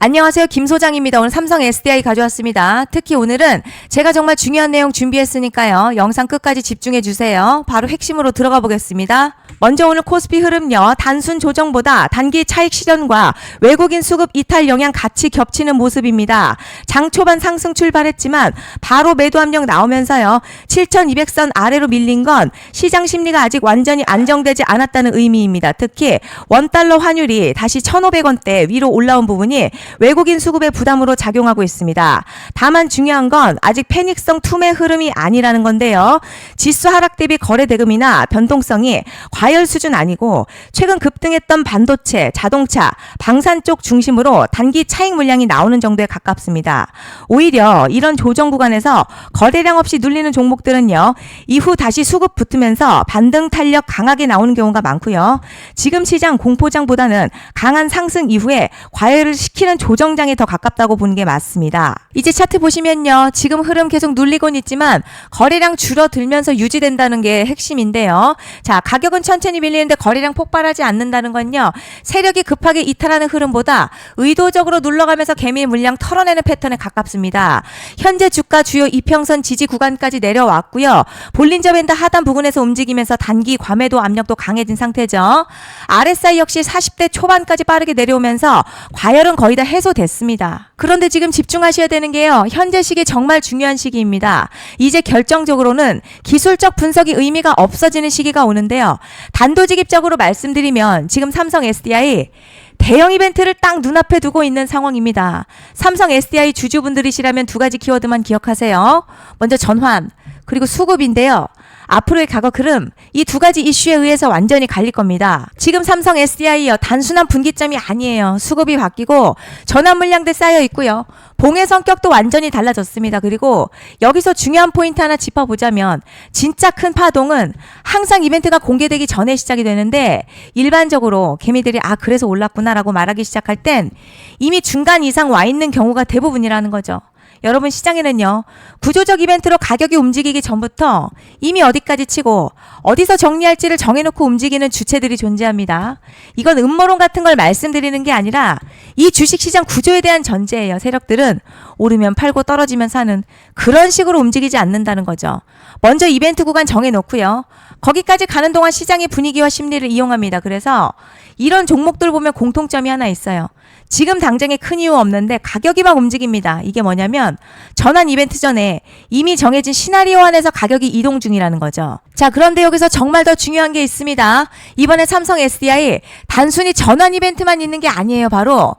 안녕하세요. 김 소장입니다. 오늘 삼성 SDI 가져왔습니다. 특히 오늘은 제가 정말 중요한 내용 준비했으니까요. 영상 끝까지 집중해 주세요. 바로 핵심으로 들어가 보겠습니다. 먼저 오늘 코스피 흐름요. 단순 조정보다 단기 차익 실현과 외국인 수급 이탈 영향 같이 겹치는 모습입니다. 장 초반 상승 출발했지만 바로 매도 압력 나오면서요. 7,200선 아래로 밀린 건 시장 심리가 아직 완전히 안정되지 않았다는 의미입니다. 특히 원달러 환율이 다시 1,500원대 위로 올라온 부분이 외국인 수급의 부담으로 작용하고 있습니다. 다만 중요한 건 아직 패닉성 투매 흐름이 아니라는 건데요. 지수 하락 대비 거래 대금이나 변동성이 과열 수준 아니고 최근 급등했던 반도체, 자동차, 방산 쪽 중심으로 단기 차익 물량이 나오는 정도에 가깝습니다. 오히려 이런 조정 구간에서 거래량 없이 눌리는 종목들은요. 이후 다시 수급 붙으면서 반등 탄력 강하게 나오는 경우가 많고요. 지금 시장 공포장보다는 강한 상승 이후에 과열을 시키는 조정장에 더 가깝다고 보는 게 맞습니다. 이제 차트 보시면요. 지금 흐름 계속 눌리곤 있지만 거래량 줄어들면서 유지된다는 게 핵심인데요. 자, 가격은 천천히 밀리는데 거래량 폭발하지 않는다는 건요. 세력이 급하게 이탈하는 흐름보다 의도적으로 눌러가면서 개미 물량 털어내는 패턴에 가깝습니다. 현재 주가 주요 이평선 지지 구간까지 내려왔고요. 볼린저 밴드 하단 부근에서 움직이면서 단기 과매도 압력도 강해진 상태죠. RSI 역시 40대 초반까지 빠르게 내려오면서 과열은 거의 다 해소됐습니다. 그런데 지금 집중하셔야 되는 게요. 현재 시기 정말 중요한 시기입니다. 이제 결정적으로는 기술적 분석이 의미가 없어지는 시기가 오는데요. 단도직입적으로 말씀드리면 지금 삼성 SDI 대형 이벤트를 딱 눈앞에 두고 있는 상황입니다. 삼성 SDI 주주분들이시라면 두 가지 키워드만 기억하세요. 먼저 전환, 그리고 수급인데요. 앞으로의 가격 흐름, 이 두 가지 이슈에 의해서 완전히 갈릴 겁니다. 지금 삼성 SDI요. 단순한 분기점이 아니에요. 수급이 바뀌고 전환 물량들 쌓여 있고요. 봉의 성격도 완전히 달라졌습니다. 그리고 여기서 중요한 포인트 하나 짚어보자면 진짜 큰 파동은 항상 이벤트가 공개되기 전에 시작이 되는데 일반적으로 개미들이 그래서 올랐구나라고 말하기 시작할 땐 이미 중간 이상 와 있는 경우가 대부분이라는 거죠. 여러분 시장에는요. 구조적 이벤트로 가격이 움직이기 전부터 이미 어디까지 치고 어디서 정리할지를 정해놓고 움직이는 주체들이 존재합니다. 이건 음모론 같은 걸 말씀드리는 게 아니라 이 주식시장 구조에 대한 전제예요. 세력들은 오르면 팔고 떨어지면 사는 그런 식으로 움직이지 않는다는 거죠. 먼저 이벤트 구간 정해놓고요. 거기까지 가는 동안 시장의 분위기와 심리를 이용합니다. 그래서 이런 종목들 보면 공통점이 하나 있어요. 지금 당장에 큰 이유 없는데 가격이 막 움직입니다. 이게 뭐냐면 전환 이벤트 전에 이미 정해진 시나리오 안에서 가격이 이동 중이라는 거죠. 자, 그런데 여기서 정말 더 중요한 게 있습니다. 이번에 삼성 SDI 단순히 전환 이벤트만 있는 게 아니에요. 바로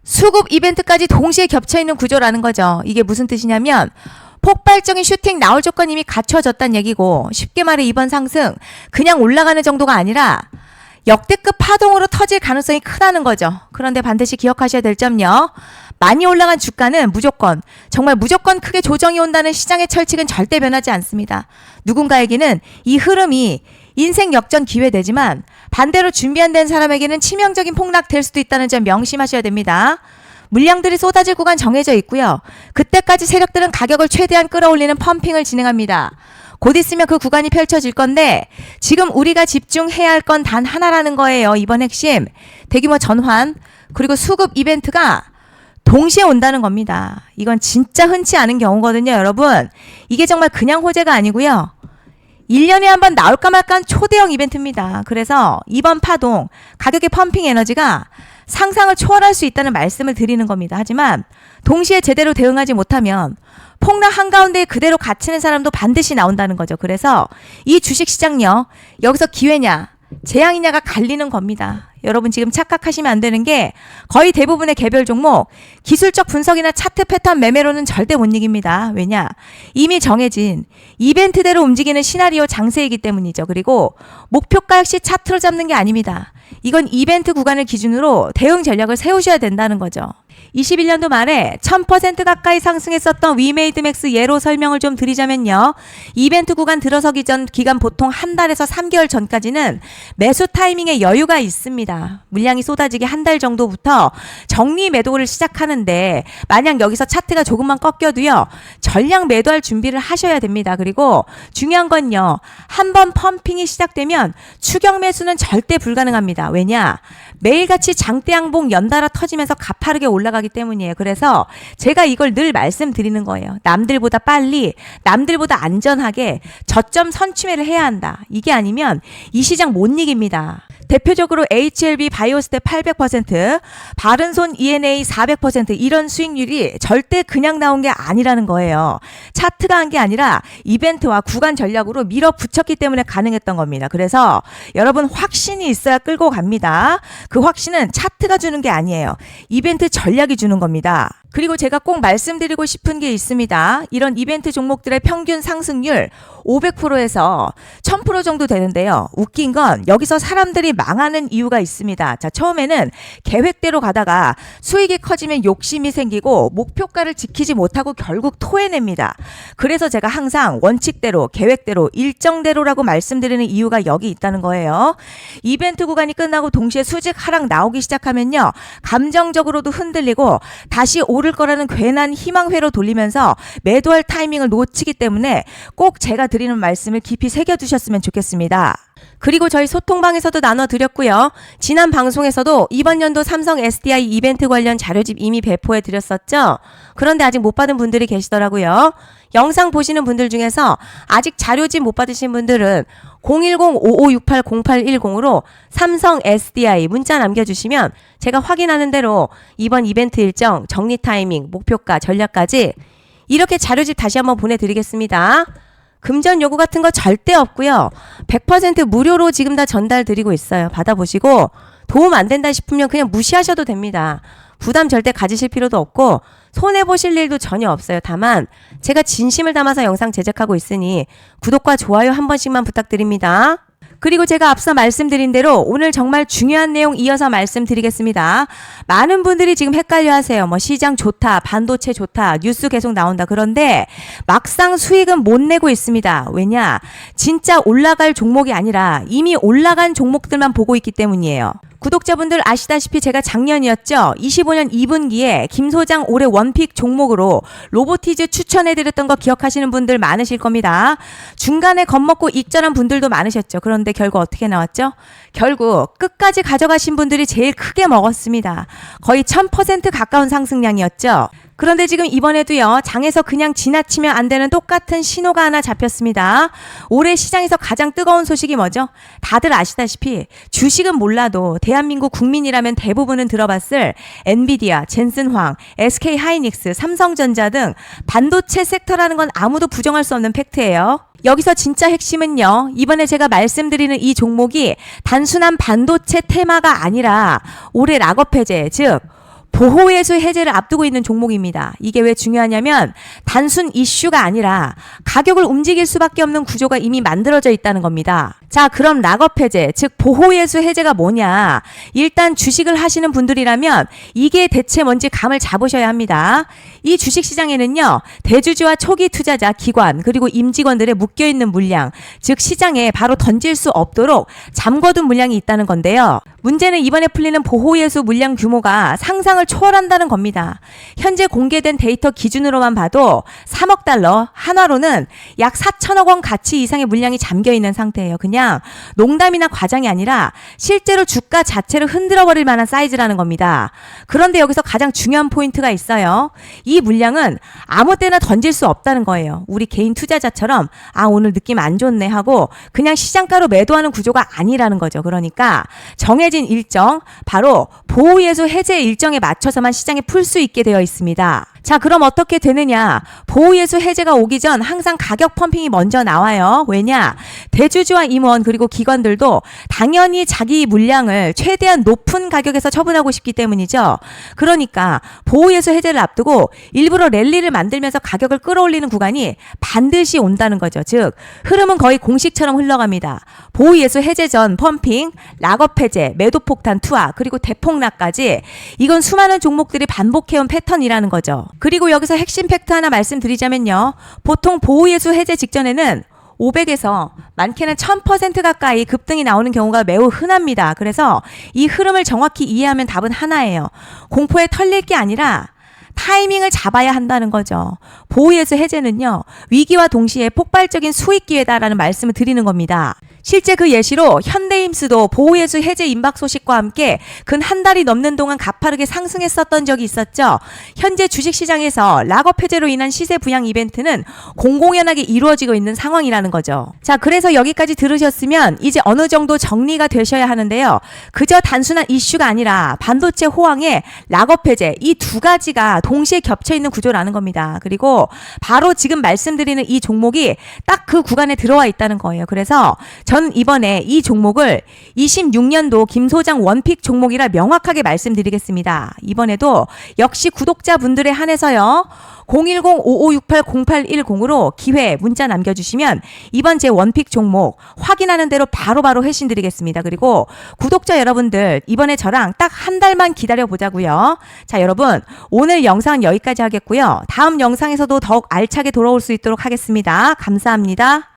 수급 이벤트까지 동시에 겹쳐있는 구조라는 거죠. 이게 무슨 뜻이냐면 폭발적인 슈팅 나올 조건 이미 갖춰졌다는 얘기고 쉽게 말해 이번 상승 그냥 올라가는 정도가 아니라 역대급 파동으로 터질 가능성이 크다는 거죠. 그런데 반드시 기억하셔야 될 점요. 많이 올라간 주가는 정말 무조건 크게 조정이 온다는 시장의 철칙은 절대 변하지 않습니다. 누군가에게는 이 흐름이 인생 역전 기회되지만 반대로 준비 안 된 사람에게는 치명적인 폭락 될 수도 있다는 점 명심하셔야 됩니다. 물량들이 쏟아질 구간 정해져 있고요. 그때까지 세력들은 가격을 최대한 끌어올리는 펌핑을 진행합니다. 곧 있으면 그 구간이 펼쳐질 건데 지금 우리가 집중해야 할 건 단 하나라는 거예요. 이번 핵심 대규모 전환 그리고 수급 이벤트가 동시에 온다는 겁니다. 이건 진짜 흔치 않은 경우거든요. 여러분 이게 정말 그냥 호재가 아니고요. 1년에 한 번 나올까 말까한 초대형 이벤트입니다. 그래서 이번 파동 가격의 펌핑 에너지가 상상을 초월할 수 있다는 말씀을 드리는 겁니다. 하지만 동시에 제대로 대응하지 못하면 폭락 한가운데 그대로 갇히는 사람도 반드시 나온다는 거죠. 그래서 이 주식시장요. 여기서 기회냐 재앙이냐가 갈리는 겁니다. 여러분 지금 착각하시면 안 되는 게 거의 대부분의 개별 종목 기술적 분석이나 차트 패턴 매매로는 절대 못 이깁니다. 왜냐? 이미 정해진 이벤트대로 움직이는 시나리오 장세이기 때문이죠. 그리고 목표가 역시 차트로 잡는 게 아닙니다. 이건 이벤트 구간을 기준으로 대응 전략을 세우셔야 된다는 거죠. 21년도 말에 1000% 가까이 상승했었던 위메이드맥스 예로 설명을 좀 드리자면요. 이벤트 구간 들어서기 전 기간 보통 한 달에서 3개월 전까지는 매수 타이밍에 여유가 있습니다. 물량이 쏟아지기 한 달 정도부터 정리 매도를 시작하는데 만약 여기서 차트가 조금만 꺾여도요. 전량 매도할 준비를 하셔야 됩니다. 그리고 중요한 건요. 한번 펌핑이 시작되면 추격 매수는 절대 불가능합니다. 왜냐? 매일같이 장대양봉 연달아 터지면서 가파르게 올라가기 때문이에요. 그래서 제가 이걸 늘 말씀드리는 거예요. 남들보다 빨리, 남들보다 안전하게 저점 선취매를 해야 한다. 이게 아니면 이 시장 못 이깁니다. 대표적으로 HLB 바이오스텝 800%, 바른손 ENA 400% 이런 수익률이 절대 그냥 나온 게 아니라는 거예요. 차트가 한 게 아니라 이벤트와 구간 전략으로 밀어붙였기 때문에 가능했던 겁니다. 그래서 여러분 확신이 있어야 끌고 갑니다. 그 확신은 차트가 주는 게 아니에요. 이벤트 전략이 주는 겁니다. 그리고 제가 꼭 말씀드리고 싶은 게 있습니다. 이런 이벤트 종목들의 평균 상승률 500%에서 1000% 정도 되는데요. 웃긴 건 여기서 사람들이 망하는 이유가 있습니다. 자, 처음에는 계획대로 가다가 수익이 커지면 욕심이 생기고 목표가를 지키지 못하고 결국 토해냅니다. 그래서 제가 항상 원칙대로, 계획대로, 일정대로라고 말씀드리는 이유가 여기 있다는 거예요. 이벤트 구간이 끝나고 동시에 수직 하락 나오기 시작하면요. 감정적으로도 흔들리고 다시 오를 거라는 괜한 희망회로 돌리면서 매도할 타이밍을 놓치기 때문에 꼭 제가 드리는 말씀을 깊이 새겨두셨으면 좋겠습니다. 그리고 저희 소통방에서도 나눠드렸고요. 지난 방송에서도 이번 연도 삼성 SDI 이벤트 관련 자료집 이미 배포해 드렸었죠. 그런데 아직 못 받은 분들이 계시더라고요. 영상 보시는 분들 중에서 아직 자료집 못 받으신 분들은 010-5568-0810으로 삼성 SDI 문자 남겨주시면 제가 확인하는 대로 이번 이벤트 일정, 정리 타이밍, 목표가, 전략까지 이렇게 자료집 다시 한번 보내드리겠습니다. 금전 요구 같은 거 절대 없고요. 100% 무료로 지금 다 전달 드리고 있어요. 받아보시고 도움 안 된다 싶으면 그냥 무시하셔도 됩니다. 부담 절대 가지실 필요도 없고 손해보실 일도 전혀 없어요. 다만 제가 진심을 담아서 영상 제작하고 있으니 구독과 좋아요 한 번씩만 부탁드립니다. 그리고 제가 앞서 말씀드린 대로 오늘 정말 중요한 내용 이어서 말씀드리겠습니다. 많은 분들이 지금 헷갈려 하세요. 뭐 시장 좋다, 반도체 좋다, 뉴스 계속 나온다. 그런데 막상 수익은 못 내고 있습니다. 왜냐? 진짜 올라갈 종목이 아니라 이미 올라간 종목들만 보고 있기 때문이에요. 구독자분들 아시다시피 제가 작년이었죠. 25년 2분기에 김 소장 올해 원픽 종목으로 로보티즈 추천해드렸던 거 기억하시는 분들 많으실 겁니다. 중간에 겁먹고 익절한 분들도 많으셨죠. 그런데 결국 어떻게 나왔죠? 결국 끝까지 가져가신 분들이 제일 크게 먹었습니다. 거의 1000% 가까운 상승량이었죠. 그런데 지금 이번에도요, 장에서 그냥 지나치면 안 되는 똑같은 신호가 하나 잡혔습니다. 올해 시장에서 가장 뜨거운 소식이 뭐죠? 다들 아시다시피 주식은 몰라도 대한민국 국민이라면 대부분은 들어봤을 엔비디아, 젠슨황, SK하이닉스, 삼성전자 등 반도체 섹터라는 건 아무도 부정할 수 없는 팩트예요. 여기서 진짜 핵심은요, 이번에 제가 말씀드리는 이 종목이 단순한 반도체 테마가 아니라 올해 락업 해제, 즉 보호예수 해제를 앞두고 있는 종목입니다. 이게 왜 중요하냐면 단순 이슈가 아니라 가격을 움직일 수밖에 없는 구조가 이미 만들어져 있다는 겁니다. 자, 그럼 락업 해제, 즉 보호예수 해제가 뭐냐? 일단 주식을 하시는 분들이라면 이게 대체 뭔지 감을 잡으셔야 합니다. 이 주식시장에는요, 대주주와 초기 투자자, 기관, 그리고 임직원들의 묶여있는 물량, 즉 시장에 바로 던질 수 없도록 잠궈둔 물량이 있다는 건데요. 문제는 이번에 풀리는 보호예수 물량 규모가 상상을 초월한다는 겁니다. 현재 공개된 데이터 기준으로만 봐도 3억 달러, 한화로는 약 4천억 원 가치 이상의 물량이 잠겨있는 상태예요. 그냥 농담이나 과장이 아니라 실제로 주가 자체를 흔들어버릴 만한 사이즈라는 겁니다. 그런데 여기서 가장 중요한 포인트가 있어요. 이 물량은 아무 때나 던질 수 없다는 거예요. 우리 개인 투자자처럼 오늘 느낌 안 좋네 하고 그냥 시장가로 매도하는 구조가 아니라는 거죠. 그러니까 정해진 일정, 바로 보호예수 해제 일정에 맞춰서만 시장에 풀 수 있게 되어 있습니다. 자, 그럼 어떻게 되느냐? 보호예수 해제가 오기 전 항상 가격 펌핑이 먼저 나와요. 왜냐? 대주주와 임원 그리고 기관들도 당연히 자기 물량을 최대한 높은 가격에서 처분하고 싶기 때문이죠. 그러니까 보호예수 해제를 앞두고 일부러 랠리를 만들면서 가격을 끌어올리는 구간이 반드시 온다는 거죠. 즉 흐름은 거의 공식처럼 흘러갑니다. 보호예수 해제 전 펌핑, 락업 해제, 매도 폭탄 투하, 그리고 대폭락까지 이건 수많은 종목들이 반복해온 패턴이라는 거죠. 그리고 여기서 핵심 팩트 하나 말씀드리자면요. 보통 보호예수 해제 직전에는 500에서 많게는 1000% 가까이 급등이 나오는 경우가 매우 흔합니다. 그래서 이 흐름을 정확히 이해하면 답은 하나예요. 공포에 털릴 게 아니라 타이밍을 잡아야 한다는 거죠. 보호예수 해제는요, 위기와 동시에 폭발적인 수익 기회다라는 말씀을 드리는 겁니다. 실제 그 예시로 현대임스도 보호예수 해제 임박 소식과 함께 근 한 달이 넘는 동안 가파르게 상승했었던 적이 있었죠. 현재 주식시장에서 락업 해제로 인한 시세 부양 이벤트는 공공연하게 이루어지고 있는 상황이라는 거죠. 자, 그래서 여기까지 들으셨으면 이제 어느 정도 정리가 되셔야 하는데요. 그저 단순한 이슈가 아니라 반도체 호황에 락업 해제 이 두 가지가 동시에 겹쳐 있는 구조라는 겁니다. 그리고 바로 지금 말씀드리는 이 종목이 딱 그 구간에 들어와 있다는 거예요. 그래서 전 이번에 이 종목을 26년도 김 소장 원픽 종목이라 명확하게 말씀드리겠습니다. 이번에도 역시 구독자분들에 한해서요. 010-5568-0810으로 기회 문자 남겨주시면 이번 제 원픽 종목 확인하는 대로 바로바로 회신 드리겠습니다. 그리고 구독자 여러분들 이번에 저랑 딱 한 달만 기다려보자고요. 자, 여러분 오늘 영상 여기까지 하겠고요. 다음 영상에서도 더욱 알차게 돌아올 수 있도록 하겠습니다. 감사합니다.